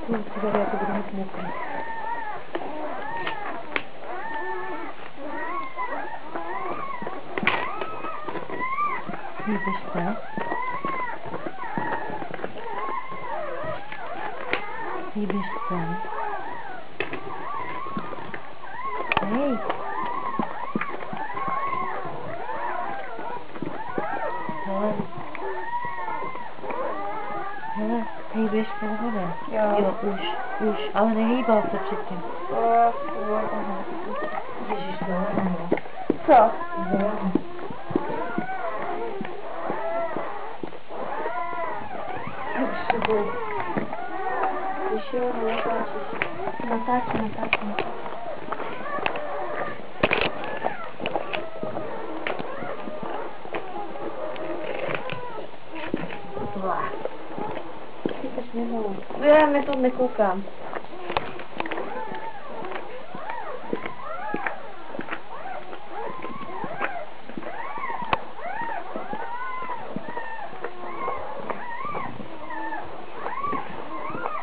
No, si tady jako budu mít mokrý. Vidíš to? Vidíš to? Hej! Hele, hejbeš pohoda. Jo, už, ale nehýbal se předtím. Ježiš, zelený. Co? Zelený. Když jo, natáčíš. Natáčím. Ty jsi nemohl. Já mi to nekoukám.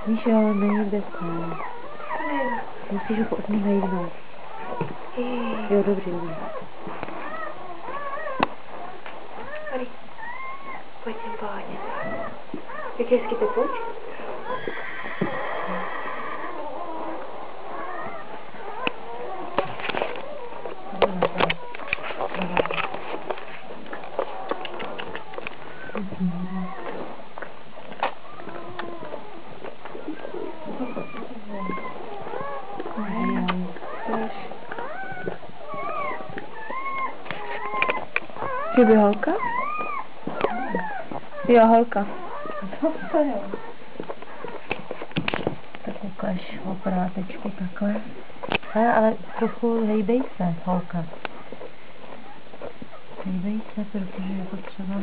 Víš jo, nejde se. Musíš ho od nich najídnout. Jo, dobře. Tady. Pojď sem pohodě. Jak hezky to pojď. Že by holka? Jo, holka. Tak ukáž obrátečku takhle. Ale trochu hejbej se, holka. Hejbej se, protože je potřeba...